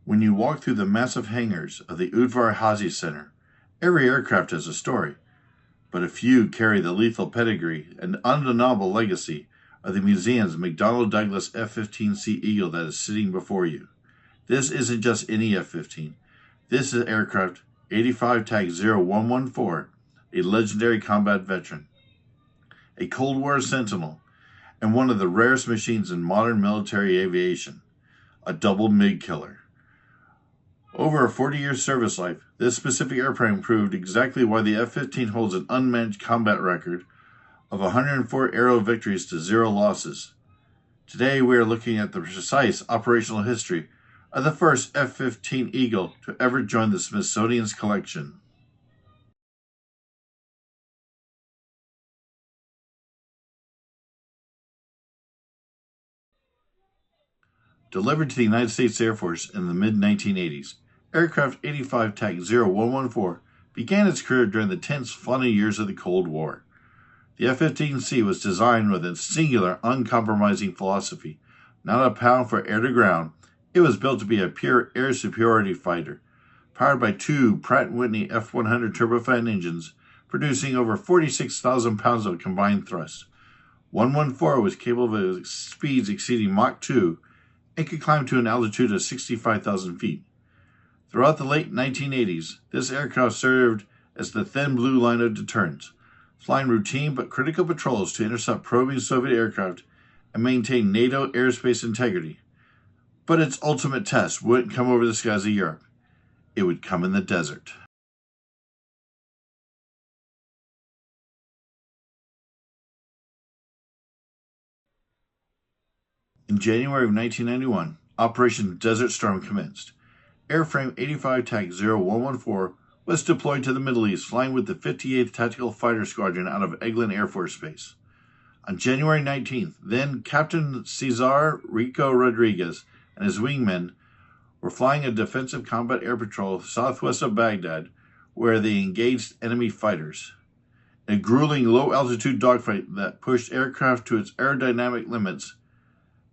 When you walk through the massive hangars of the Udvar-Hazy Center, every aircraft has a story, but a few carry the lethal pedigree and undeniable legacy of the museum's McDonnell Douglas F-15C Eagle that is sitting before you. This isn't just any F-15. This is aircraft 85 Tag 0114, a legendary combat veteran, a Cold War sentinel, and one of the rarest machines in modern military aviation, a double MiG Killer. Over a 40-year service life, this specific airframe proved exactly why the F-15 holds an unmatched combat record of 104 aerial victories to 0 losses. Today we are looking at the precise operational history of the first F-15 Eagle to ever join the Smithsonian's collection. Delivered to the United States Air Force in the mid-1980s, Aircraft 85 Tag 0114 began its career during the tense, funny years of the Cold War. The F-15C was designed with a singular, uncompromising philosophy. Not a pound for air-to-ground, it was built to be a pure air superiority fighter, powered by 2 Pratt & Whitney F-100 turbofan engines, producing over 46,000 pounds of combined thrust. 114 was capable of speeds exceeding Mach 2 and could climb to an altitude of 65,000 feet. Throughout the late 1980s, this aircraft served as the thin blue line of deterrence, flying routine but critical patrols to intercept probing Soviet aircraft and maintain NATO airspace integrity. But its ultimate test wouldn't come over the skies of Europe. It would come in the desert. In January of 1991, Operation Desert Storm commenced. Airframe 85 Tag 0114 was deployed to the Middle East, flying with the 58th Tactical Fighter Squadron out of Eglin Air Force Base. On January 19th, then Captain Cesar Rico Rodriguez and his wingmen were flying a defensive combat air patrol southwest of Baghdad, where they engaged enemy fighters. In a grueling low-altitude dogfight that pushed aircraft to its aerodynamic limits,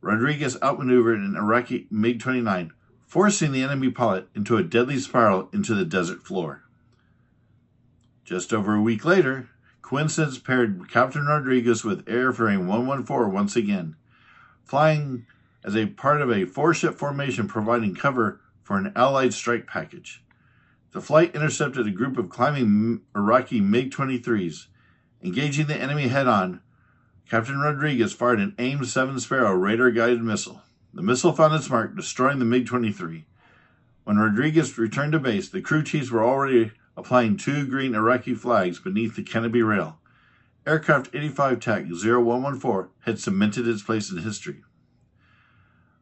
Rodriguez outmaneuvered an Iraqi MiG-29, forcing the enemy pilot into a deadly spiral into the desert floor. Just over a week later, coincidence paired Captain Rodriguez with Airframe 114 once again, flying as a part of a 4-ship formation providing cover for an Allied strike package. The flight intercepted a group of climbing Iraqi MiG-23s. Engaging the enemy head-on, Captain Rodriguez fired an AIM-7 Sparrow radar-guided missile. The missile found its mark, destroying the MiG-23. When Rodriguez returned to base, the crew chiefs were already applying 2 green Iraqi flags beneath the canopy rail. Aircraft 85 Tag 0114 had cemented its place in history.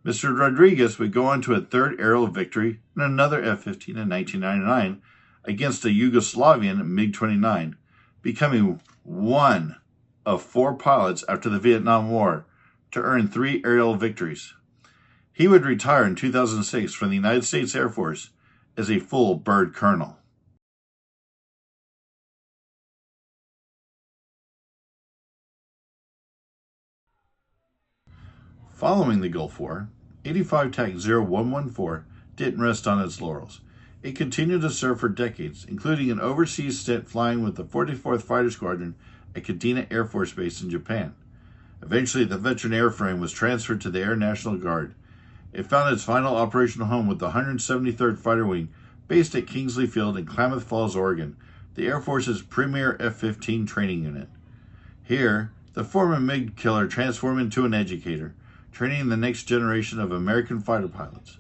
Mr. Rodriguez would go on to a 3rd aerial victory and another F-15 in 1999 against a Yugoslavian MiG-29, becoming one of 4 pilots after the Vietnam War to earn 3 aerial victories. He would retire in 2006 from the United States Air Force as a full bird colonel. Following the Gulf War, 85 Tag 0114 didn't rest on its laurels. It continued to serve for decades, including an overseas stint flying with the 44th Fighter Squadron at Kadena Air Force Base in Japan. Eventually, the veteran airframe was transferred to the Air National Guard. It found its final operational home with the 173rd Fighter Wing, based at Kingsley Field in Klamath Falls, Oregon, the Air Force's premier F-15 training unit. Here, the former MiG Killer transformed into an educator, training the next generation of American fighter pilots.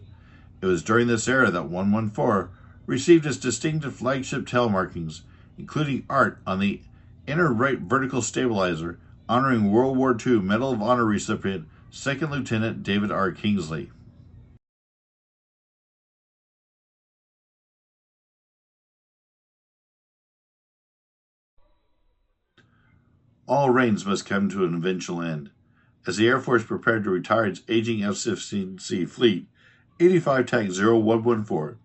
It was during this era that 114 received its distinctive flagship tail markings, including art on the inner right vertical stabilizer, honoring World War II Medal of Honor recipient 2nd Lieutenant David R. Kingsley. All reigns must come to an eventual end. As the Air Force prepared to retire its aging F-15C fleet, 85 Tag 0114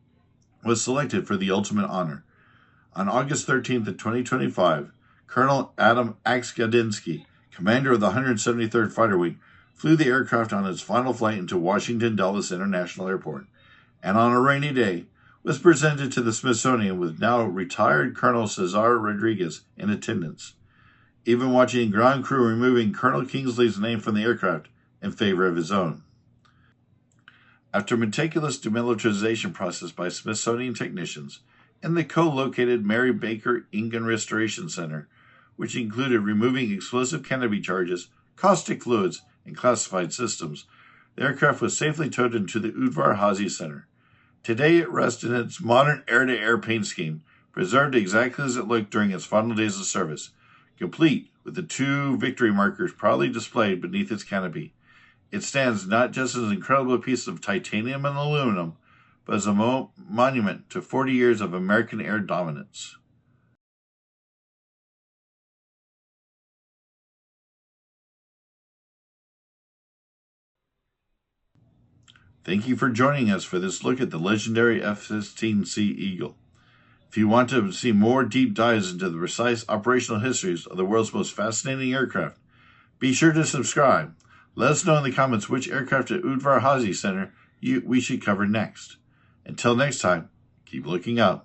was selected for the ultimate honor. On August 13th of 2025, Colonel Adam Aksgadinsky, commander of the 173rd Fighter Wing, flew the aircraft on its final flight into Washington Dulles International Airport. and on a rainy day was presented to the Smithsonian with now retired Colonel Cesar Rodriguez in attendance, even watching ground crew removing Colonel Kingsley's name from the aircraft in favor of his own. After meticulous demilitarization process by Smithsonian technicians in the co-located Mary Baker Ingan Restoration Center, which included removing explosive canopy charges, caustic fluids, and classified systems, the aircraft was safely towed into the Udvar-Hazy Center. Today it rests in its modern air-to-air paint scheme, preserved exactly as it looked during its final days of service, complete with the 2 victory markers proudly displayed beneath its canopy. It stands not just as an incredible piece of titanium and aluminum, but as a monument to 40 years of American air dominance. Thank you for joining us for this look at the legendary F-15C Eagle. If you want to see more deep dives into the precise operational histories of the world's most fascinating aircraft, be sure to subscribe. Let us know in the comments which aircraft at Udvar-Hazy Center we should cover next. Until next time, keep looking up.